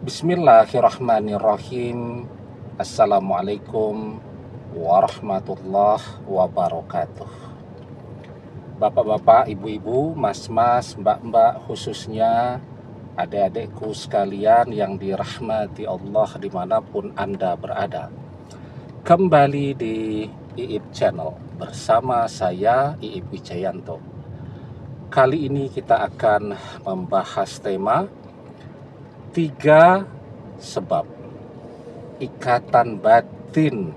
Bismillahirrahmanirrahim. Assalamualaikum warahmatullahi wabarakatuh. Bapak-bapak, ibu-ibu, mas-mas, mbak-mbak, khususnya adik-adikku sekalian yang dirahmati Allah dimanapun Anda berada. Kembali di Iip Channel bersama saya Iip Wijayanto. Kali ini kita akan membahas tema 3 sebab ikatan batin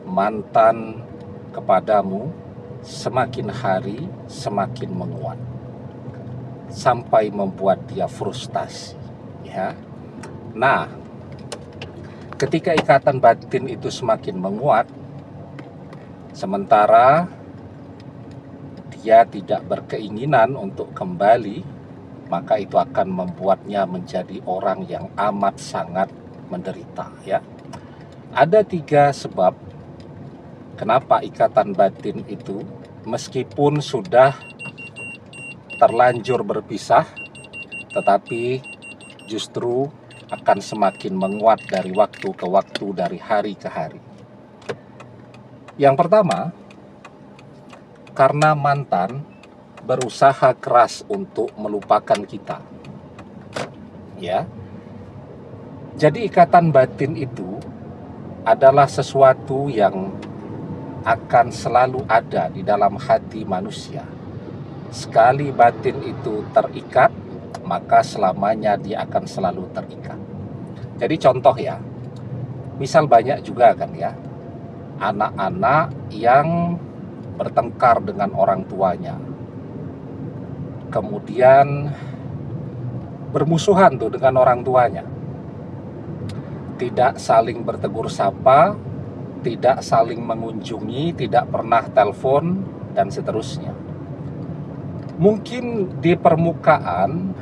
mantan kepadamu semakin hari semakin menguat sampai membuat dia frustasi, ya. Nah, ketika ikatan batin itu semakin menguat sementara dia tidak berkeinginan untuk kembali, maka itu akan membuatnya menjadi orang yang amat sangat menderita, ya. Ada 3 sebab kenapa ikatan batin itu meskipun sudah terlanjur berpisah, tetapi justru akan semakin menguat dari waktu ke waktu, dari hari ke hari. Yang pertama, karena mantan berusaha keras untuk melupakan kita, ya. Jadi ikatan batin itu adalah sesuatu yang akan selalu ada di dalam hati manusia. Sekali batin itu terikat, maka selamanya dia akan selalu terikat. Jadi contoh, ya, misal banyak juga kan, ya, anak-anak yang bertengkar dengan orang tuanya, kemudian bermusuhan tuh dengan orang tuanya, tidak saling bertegur sapa, tidak saling mengunjungi, tidak pernah telepon, dan seterusnya. Mungkin di permukaan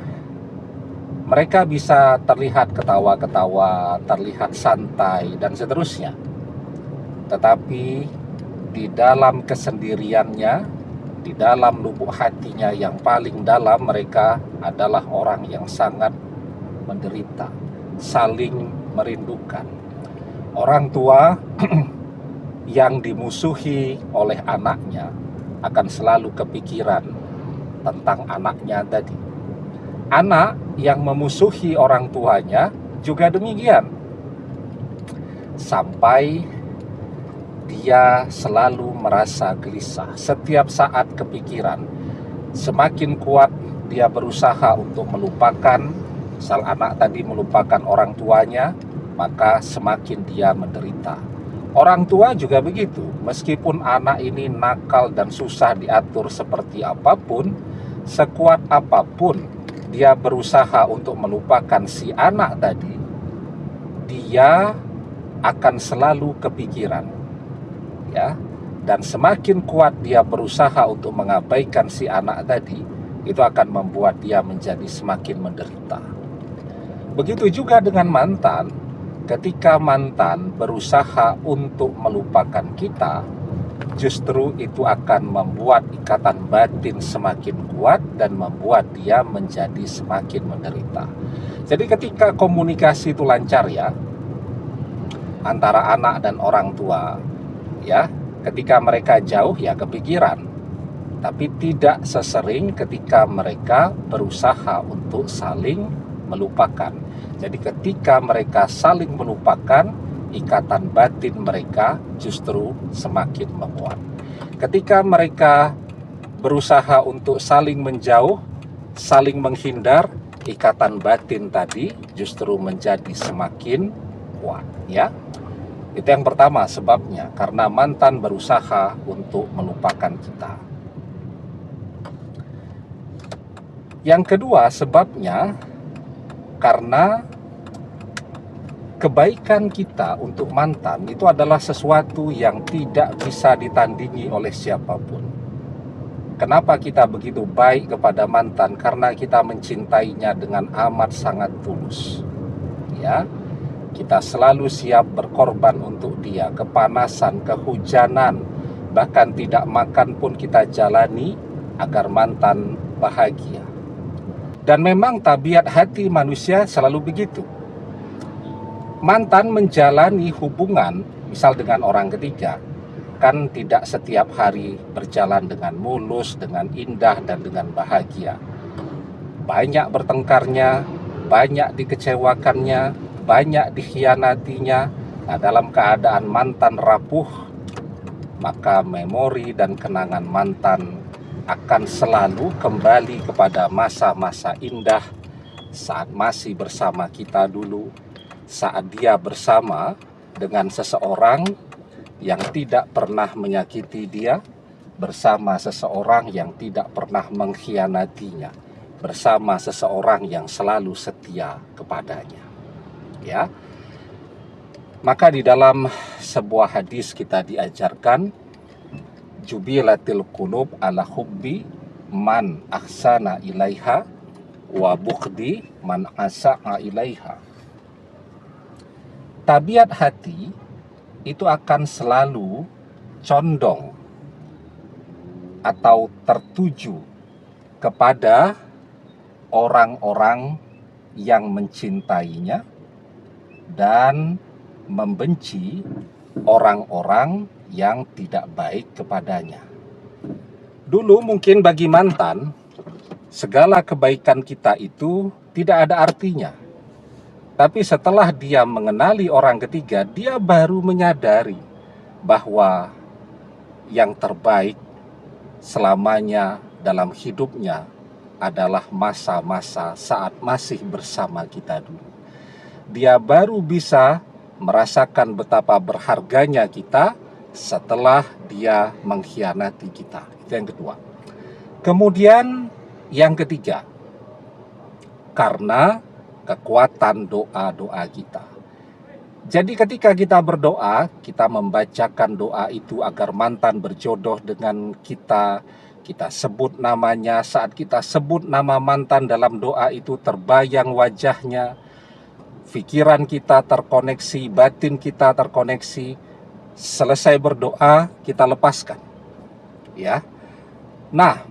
mereka bisa terlihat ketawa-ketawa, terlihat santai, dan seterusnya, tetapi di dalam kesendiriannya, di dalam lubuk hatinya yang paling dalam, mereka adalah orang yang sangat menderita, saling merindukan. Orang tua yang dimusuhi oleh anaknya akan selalu kepikiran tentang anaknya tadi. Anak yang memusuhi orang tuanya juga demikian, sampai dia selalu merasa gelisah, setiap saat kepikiran. Semakin kuat dia berusaha untuk melupakan, misal anak tadi melupakan orang tuanya, maka semakin dia menderita. Orang tua juga begitu, meskipun anak ini nakal dan susah diatur seperti apapun, sekuat apapun dia berusaha untuk melupakan si anak tadi, dia akan selalu kepikiran, ya. Dan semakin kuat dia berusaha untuk mengabaikan si anak tadi, itu akan membuat dia menjadi semakin menderita. Begitu juga dengan mantan. Ketika mantan berusaha untuk melupakan kita, justru itu akan membuat ikatan batin semakin kuat dan membuat dia menjadi semakin menderita. Jadi ketika komunikasi itu lancar, ya, antara anak dan orang tua, ya, ketika mereka jauh, ya kepikiran, tapi tidak sesering ketika mereka berusaha untuk saling melupakan. Jadi ketika mereka saling melupakan, ikatan batin mereka justru semakin menguat. Ketika mereka berusaha untuk saling menjauh, saling menghindar, ikatan batin tadi justru menjadi semakin kuat, ya. Itu yang pertama sebabnya, karena mantan berusaha untuk melupakan kita. Yang kedua sebabnya, karena kebaikan kita untuk mantan itu adalah sesuatu yang tidak bisa ditandingi oleh siapapun. Kenapa kita begitu baik kepada mantan? Karena kita mencintainya dengan amat sangat tulus, ya. Kita selalu siap berkorban untuk dia, kepanasan, kehujanan, bahkan tidak makan pun kita jalani agar mantan bahagia. Dan memang tabiat hati manusia selalu begitu. mantan menjalani hubungan misal dengan orang ketiga kan tidak setiap hari berjalan dengan mulus, dengan indah, dan dengan bahagia. Banyak bertengkarnya, banyak dikecewakannya, banyak dikhianatinya. Nah, dalam keadaan mantan rapuh, maka memori dan kenangan mantan akan selalu kembali kepada masa-masa indah saat masih bersama kita dulu, saat dia bersama dengan seseorang yang tidak pernah menyakiti dia, bersama seseorang yang tidak pernah mengkhianatinya, bersama seseorang yang selalu setia kepadanya. Ya. Maka di dalam sebuah hadis kita diajarkan jubilatil qulub ala hubbi man ahsana ilaiha wa bughdi man asa'a ilaiha. Tabiat hati itu akan selalu condong atau tertuju kepada orang-orang yang mencintainya dan membenci orang-orang yang tidak baik kepadanya. Dulu mungkin bagi mantan, segala kebaikan kita itu tidak ada artinya. Tapi setelah dia mengenali orang ketiga, dia baru menyadari bahwa yang terbaik selamanya dalam hidupnya adalah masa-masa saat masih bersama kita dulu. Dia baru bisa merasakan betapa berharganya kita setelah dia mengkhianati kita. Itu yang kedua. Kemudian yang ketiga, karena kekuatan doa-doa kita. Jadi ketika kita berdoa, kita membacakan doa itu agar mantan berjodoh dengan kita. Kita sebut namanya, saat kita sebut nama mantan dalam doa itu terbayang wajahnya, pikiran kita terkoneksi, batin kita terkoneksi. Selesai berdoa, kita lepaskan. Ya. Nah,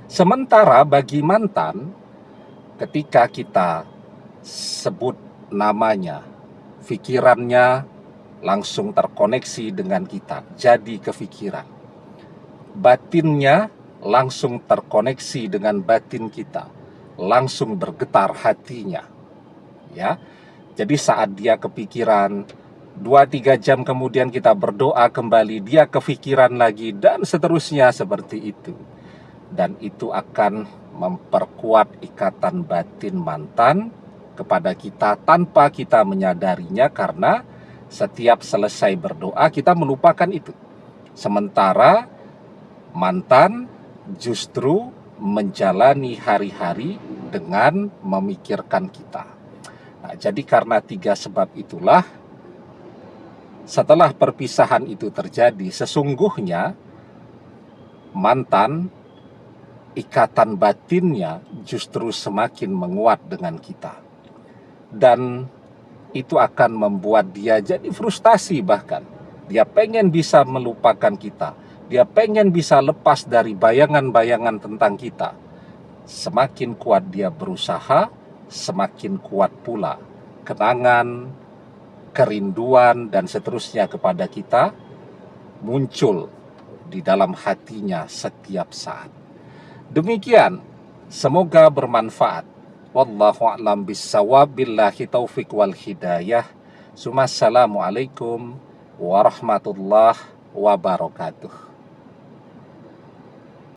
sementara bagi mantan, ketika kita sebut namanya, pikirannya langsung terkoneksi dengan kita, jadi kepikiran. Batinnya langsung terkoneksi dengan batin kita, langsung bergetar hatinya. Ya, jadi saat dia kepikiran, 2-3 jam kemudian kita berdoa kembali, dia kepikiran lagi, dan seterusnya seperti itu. Dan itu akan memperkuat ikatan batin mantan kepada kita tanpa kita menyadarinya, karena setiap selesai berdoa kita melupakan itu. Sementara mantan justru menjalani hari-hari dengan memikirkan kita. Nah, jadi karena 3 sebab itulah, setelah perpisahan itu terjadi, sesungguhnya mantan, ikatan batinnya justru semakin menguat dengan kita. Dan itu akan membuat dia jadi frustasi bahkan. Dia pengen bisa melupakan kita. Dia pengen bisa lepas dari bayangan-bayangan tentang kita. Semakin kuat dia berusaha, semakin kuat pula kenangan, kerinduan, dan seterusnya kepada kita muncul di dalam hatinya setiap saat. Demikian, semoga bermanfaat. Wallahu a'lam bissawab, billahi taufik wal hidayah. Assalamualaikum warahmatullahi wabarakatuh.